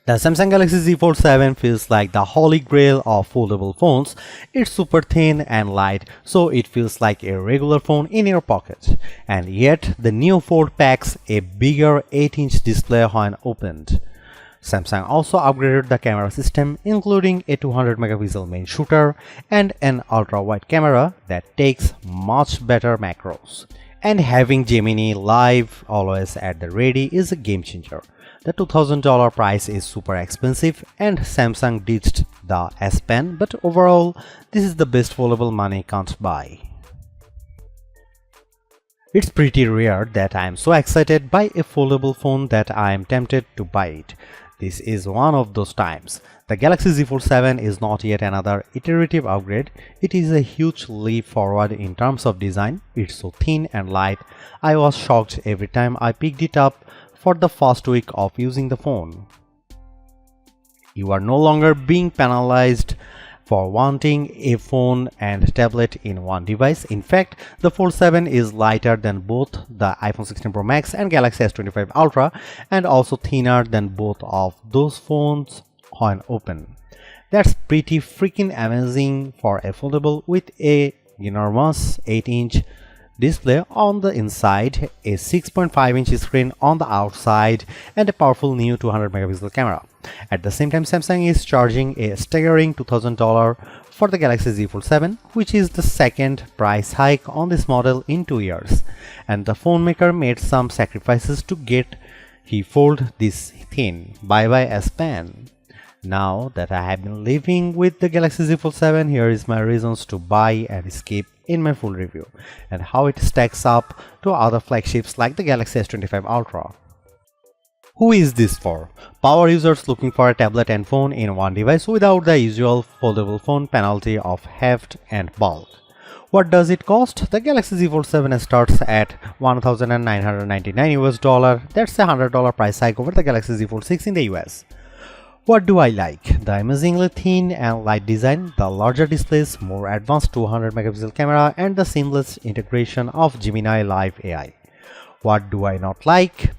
The Samsung Galaxy Z Fold 7 feels like the holy grail of foldable phones. It's super thin and light, so it feels like a regular phone in your pocket. And yet, the new Fold packs a bigger 8-inch display when opened. Samsung also upgraded the camera system, including a 200 megapixel main shooter and an ultra-wide camera that takes much better macros. And having Gemini Live always at the ready is a game changer. The $2000 price is super expensive and Samsung ditched the S Pen, but overall, this is the best foldable money can't buy. It's pretty rare that I am so excited by a foldable phone that I am tempted to buy it. This is one of those times. The Galaxy Z Fold 7 is not yet another iterative upgrade. It is a huge leap forward in terms of design. It's so thin and light. I was shocked every time I picked it up for the first week of using the phone. You are no longer being penalized for wanting a phone and tablet in one device. In fact, the Fold 7 is lighter than both the iPhone 16 Pro Max and Galaxy S25 Ultra and also thinner than both of those phones when open. That's pretty freaking amazing for a foldable with a enormous 8-inch display on the inside, a 6.5-inch screen on the outside, and a powerful new 200 megapixel camera. At the same time, Samsung is charging a staggering $2000 for the Galaxy Z Fold 7, which is the second price hike on this model in 2 years. And the phone maker made some sacrifices to get he fold this thin. Bye bye S Pen. Now that I have been living with the Galaxy Z Fold 7, here is my reasons to buy and skip in my full review, and how it stacks up to other flagships like the Galaxy S25 Ultra. Who is this for? Power users looking for a tablet and phone in one device without the usual foldable phone penalty of heft and bulk. What does it cost? The Galaxy Z Fold 7 starts at $1,999 US. That's a $100 price hike over the Galaxy Z Fold 6 in the US. What do I like? The amazingly thin and light design, the larger displays, more advanced 200 megapixel camera, and the seamless integration of Gemini Live AI. What do I not like?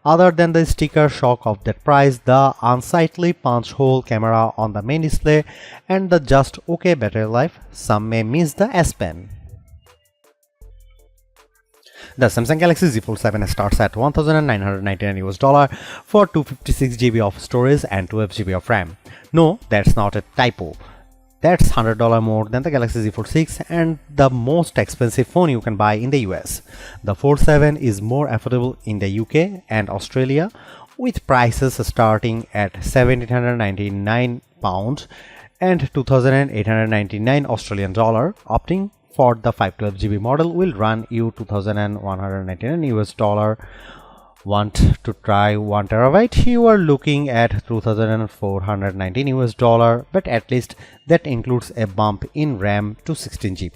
Other than the sticker shock of that price, the unsightly punch hole camera on the main display, and the just okay battery life, some may miss the S Pen. The Samsung Galaxy Z Fold 7 starts at $1,999 US for 256 GB of storage and 12 GB of RAM. No, that's not a typo. That's $100 more than the Galaxy Z Fold 6 and the most expensive phone you can buy in the US. The Fold 7 is more affordable in the UK and Australia, with prices starting at £1,799 and $2,899 Australian dollar. Opting for the 512 GB model will run you $2,199 US. Want to try 1 terabyte? You are looking at $2,419 US, but at least that includes a bump in RAM to 16 GB.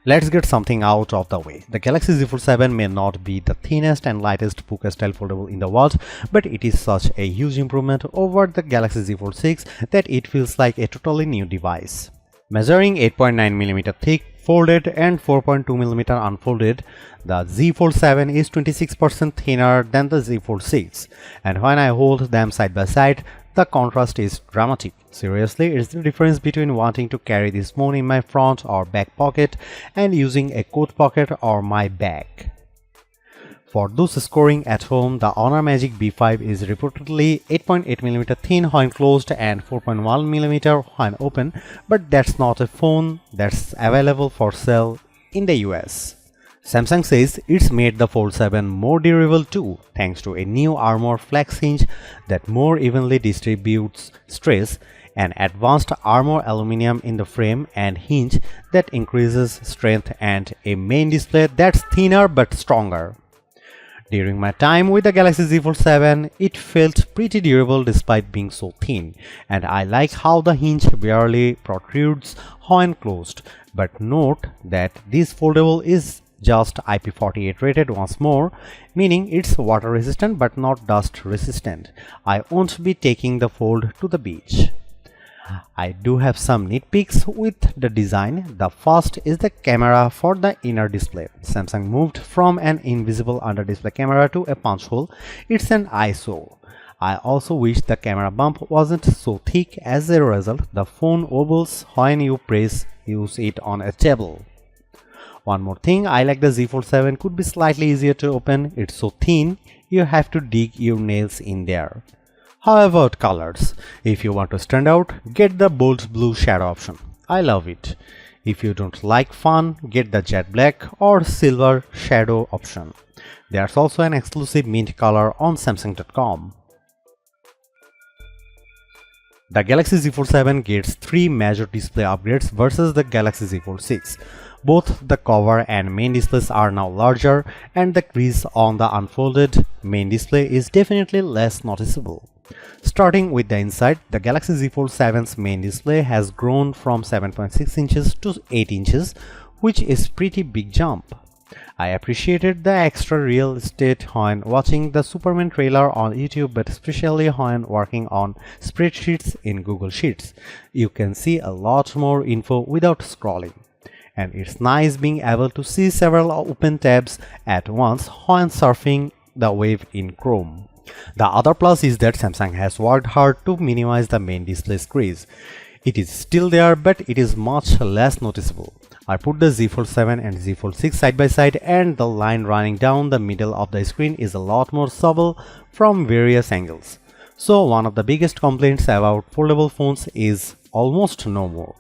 Let's get something out of the way. The Galaxy Z Fold 7 may not be the thinnest and lightest puka-style foldable in the world, but it is such a huge improvement over the Galaxy Z Fold 6 that it feels like a totally new device. Measuring 8.9mm thick, folded and 4.2mm unfolded, the Z Fold 7 is 26% thinner than the Z Fold 6, and when I hold them side by side, the contrast is dramatic. Seriously, it's the difference between wanting to carry this phone in my front or back pocket and using a coat pocket or my bag. For those scoring at home, the Honor Magic B5 is reportedly 8.8mm thin when closed and 4.1mm when open, but that's not a phone that's available for sale in the US. Samsung says it's made the Fold 7 more durable too, thanks to a new Armor flex hinge that more evenly distributes stress, an advanced Armor aluminum in the frame and hinge that increases strength, and a main display that's thinner but stronger. During my time with the Galaxy Z Fold 7, it felt pretty durable despite being so thin, and I like how the hinge barely protrudes when closed. But note that this foldable is just IP48 rated once more, meaning it's water resistant but not dust resistant. I won't be taking the Fold to the beach. I do have some nitpicks with the design. The first is the camera for the inner display. Samsung moved from an invisible under display camera to a punch hole. It's an eyesore. I also wish the camera bump wasn't so thick. As a result, the phone wobbles when you use it on a table. One more thing, I like the Z Fold 7 could be slightly easier to open. It's so thin, you have to dig your nails in there. How about colors? If you want to stand out, get the bold blue shadow option. I love it. If you don't like fun, get the jet black or silver shadow option. There's also an exclusive mint color on Samsung.com. The Galaxy Z Fold 7 gets 3 major display upgrades versus the Galaxy Z Fold 6. Both the cover and main displays are now larger, and the crease on the unfolded main display is definitely less noticeable. Starting with the inside, the Galaxy Z Fold 7's main display has grown from 7.6 inches to 8 inches, which is pretty big jump. I appreciated the extra real estate when watching the Superman trailer on YouTube, but especially when working on spreadsheets in Google Sheets. You can see a lot more info without scrolling. And it's nice being able to see several open tabs at once when surfing the web in Chrome. The other plus is that Samsung has worked hard to minimize the main display's crease. It is still there, but it is much less noticeable. I put the Z Fold 7 and Z Fold 6 side by side, and the line running down the middle of the screen is a lot more subtle from various angles. So one of the biggest complaints about foldable phones is almost no more.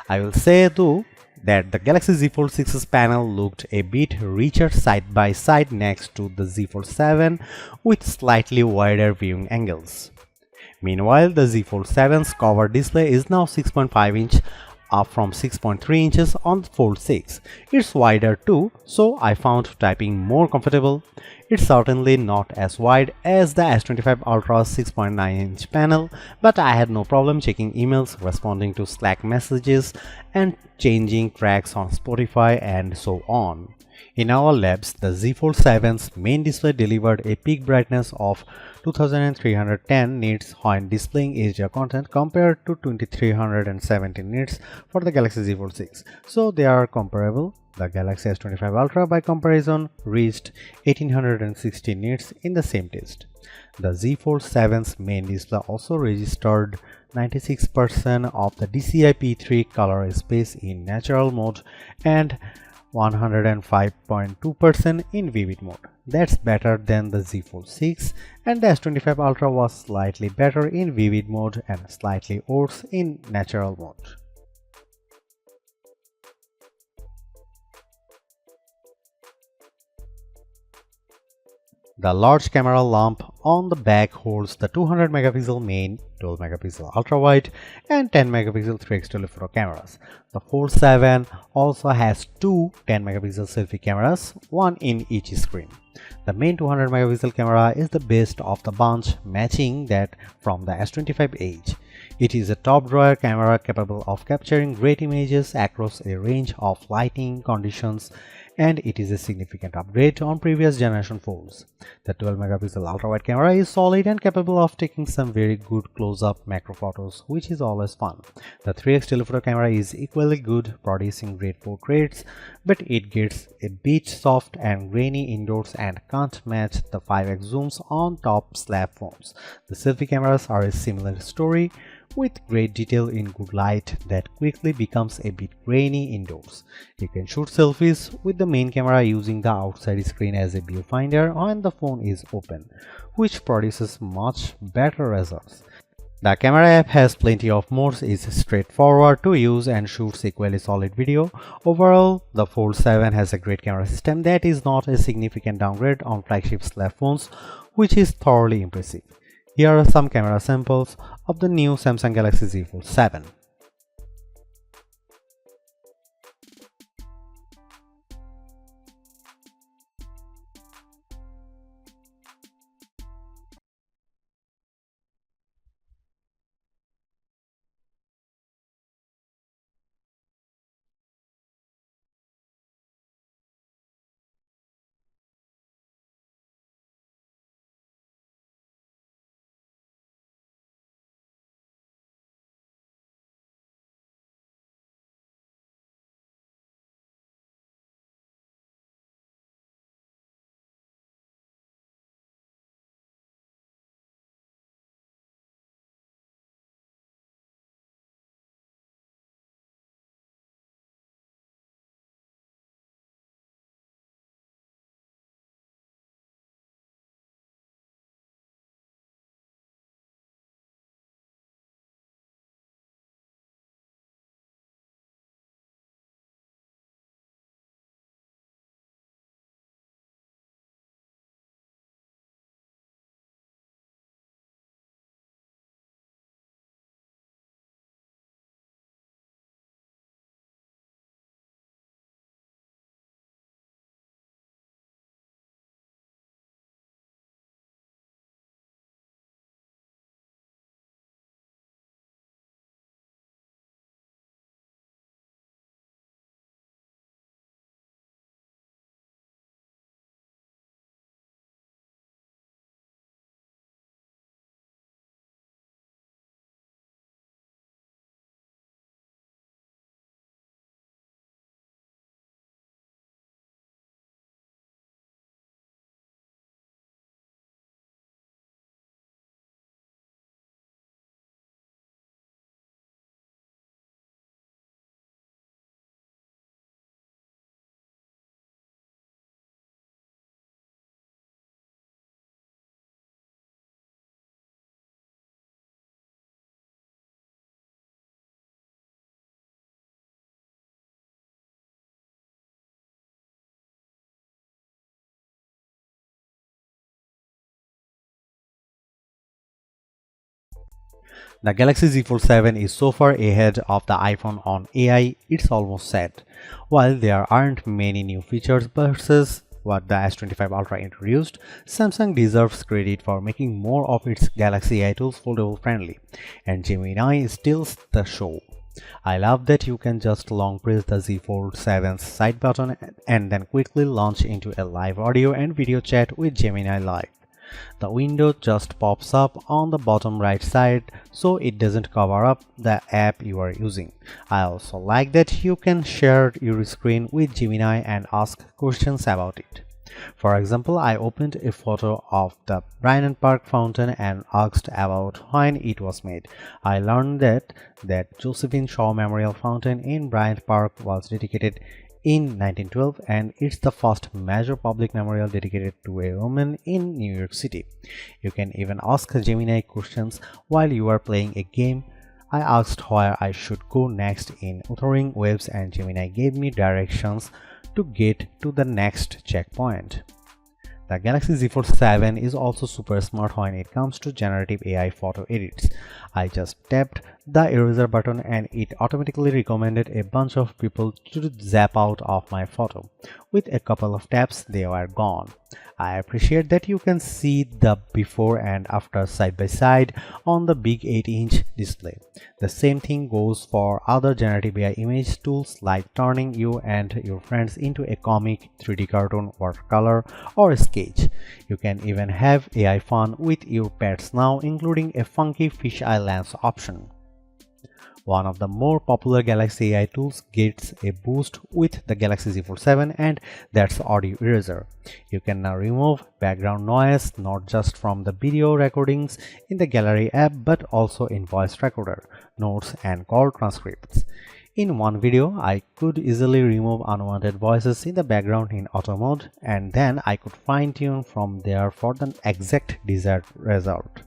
I will say though that the Galaxy Z Fold 6's panel looked a bit richer side by side next to the Z Fold 7 with slightly wider viewing angles. Meanwhile, the Z Fold 7's cover display is now 6.5 inch, up from 6.3 inches on the Fold 6. It's wider too, so I found typing more comfortable. It's certainly not as wide as the S25 Ultra's 6.9-inch panel, but I had no problem checking emails, responding to Slack messages, and changing tracks on Spotify and so on. In our labs, the Z Fold 7's main display delivered a peak brightness of 2310 nits when displaying HDR content compared to 2317 nits for the Galaxy Z Fold 6. So they are comparable. The Galaxy S25 Ultra by comparison reached 1860 nits in the same test. The Z Fold 7's main display also registered 96% of the DCI-P3 color space in natural mode and 105.2% in vivid mode. That's better than the Z Fold 6, and the S25 Ultra was slightly better in vivid mode and slightly worse in natural mode. The large camera lump on the back holds the 200 megapixel main, 12 megapixel ultra wide, and 10 megapixel 3x telephoto cameras. The Fold 7 also has two 10 megapixel selfie cameras, one in each screen. The main 200 megapixel camera is the best of the bunch, matching that from the S25H. It is a top drawer camera capable of capturing great images across a range of lighting conditions, and it is a significant upgrade on previous generation phones. The 12 megapixel ultra wide camera is solid and capable of taking some very good close-up macro photos, which is always fun. The 3x telephoto camera is equally good, producing great portraits, but it gets a bit soft and grainy indoors and can't match the 5x zooms on top slab phones. The selfie cameras are a similar story, with great detail in good light that quickly becomes a bit grainy indoors. You can shoot selfies with the main camera using the outside screen as a viewfinder when the phone is open, which produces much better results. The camera app has plenty of modes, is straightforward to use, and shoots equally solid video. Overall, the Fold 7 has a great camera system that is not a significant downgrade on flagship slab phones, which is thoroughly impressive. Here are some camera samples of the new Samsung Galaxy Z Fold 7. The Galaxy Z Fold 7 is so far ahead of the iPhone on AI, it's almost said. While there aren't many new features versus what the S25 Ultra introduced, Samsung deserves credit for making more of its Galaxy AI tools foldable friendly, and Gemini steals the show. I love that you can just long press the Z Fold 7's side button and then quickly launch into a live audio and video chat with Gemini Live. The window just pops up on the bottom right side so it doesn't cover up the app you are using. I also like that you can share your screen with Gemini and ask questions about it. For example, I opened a photo of the Bryant Park fountain and asked about when it was made. I learned that Josephine Shaw Memorial Fountain in Bryant Park was dedicated in 1912 and it's the first major public memorial dedicated to a woman in New York City. You can even ask Gemini questions while you are playing a game. I asked where I should go next in Wuthering Waves and Gemini gave me directions to get to the next checkpoint. The Galaxy Z Fold 7 is also super smart when it comes to generative AI photo edits. I just tapped the eraser button and it automatically recommended a bunch of people to zap out of my photo. With a couple of taps, they were gone. I appreciate that you can see the before and after side by side on the big 8-inch display. The same thing goes for other generative AI image tools like turning you and your friends into a comic, 3D cartoon, watercolor, or sketch. You can even have AI fun with your pets now, including a funky fisheye lens option. One of the more popular Galaxy AI tools gets a boost with the Galaxy Z Fold 7 and that's Audio Eraser. You can now remove background noise not just from the video recordings in the Gallery app but also in voice recorder, notes and call transcripts. In one video, I could easily remove unwanted voices in the background in auto mode and then I could fine-tune from there for the exact desired result.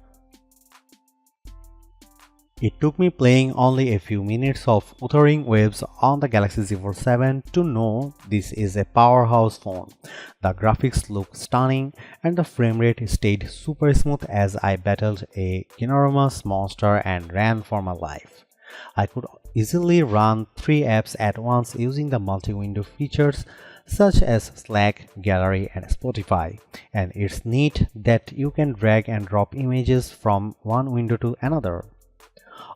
It took me playing only a few minutes of Wuthering Waves on the Galaxy Z Fold 7 to know this is a powerhouse phone. The graphics look stunning and the frame rate stayed super smooth as I battled a ginormous monster and ran for my life. I could easily run 3 apps at once using the multi-window features such as Slack, Gallery and Spotify, and it's neat that you can drag and drop images from one window to another.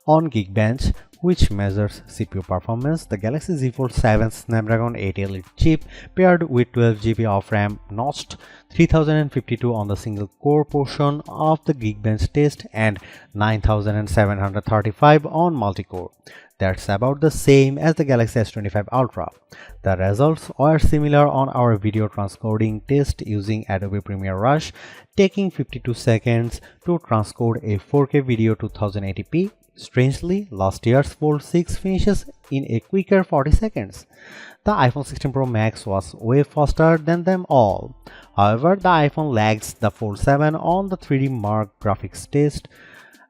On Geekbench, which measures CPU performance, the Galaxy Z Fold 7 Snapdragon 8 Elite chip paired with 12GB of RAM notched 3052 on the single core portion of the Geekbench test and 9735 on multi-core. That's about the same as the Galaxy S25 Ultra. The results are similar on our video transcoding test using Adobe Premiere Rush, taking 52 seconds to transcode a 4K video to 1080p. Strangely, last year's Fold 6 finishes in a quicker 40 seconds. The iPhone 16 Pro Max was way faster than them all. However, the iPhone lags the Fold 7 on the 3D Mark graphics test.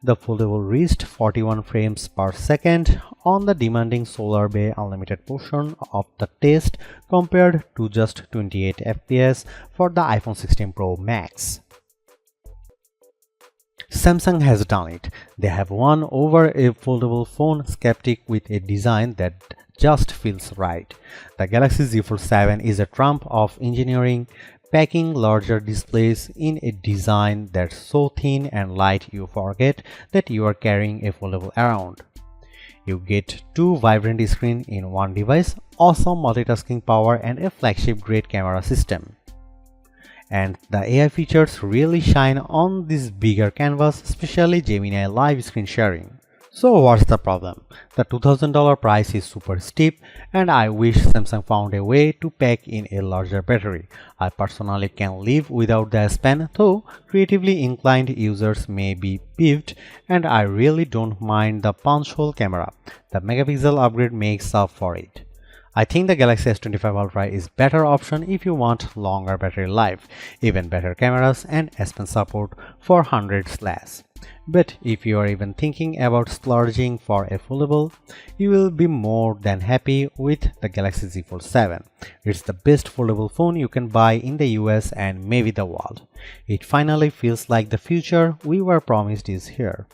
The Foldable reached 41 frames per second on the demanding Solar Bay Unlimited portion of the test compared to just 28 FPS for the iPhone 16 Pro Max. Samsung has done it. They have won over a foldable phone skeptic with a design that just feels right. The Galaxy Z Fold 7 is a trump of engineering, packing larger displays in a design that's so thin and light you forget that you are carrying a foldable around. You get 2 vibrant screens in one device, awesome multitasking power and a flagship grade camera system. And the AI features really shine on this bigger canvas, especially Gemini Live screen sharing. So what's the problem? The $2000 price is super steep and I wish Samsung found a way to pack in a larger battery. I personally can live without the S Pen, though creatively inclined users may be peeved, and I really don't mind the punch hole camera. The megapixel upgrade makes up for it. I think the Galaxy S25 Ultra is better option if you want longer battery life, even better cameras and S Pen support for 100s less. But if you are even thinking about splurging for a foldable, you will be more than happy with the Galaxy Z Fold 7. It's the best foldable phone you can buy in the US and maybe the world. It finally feels like the future we were promised is here.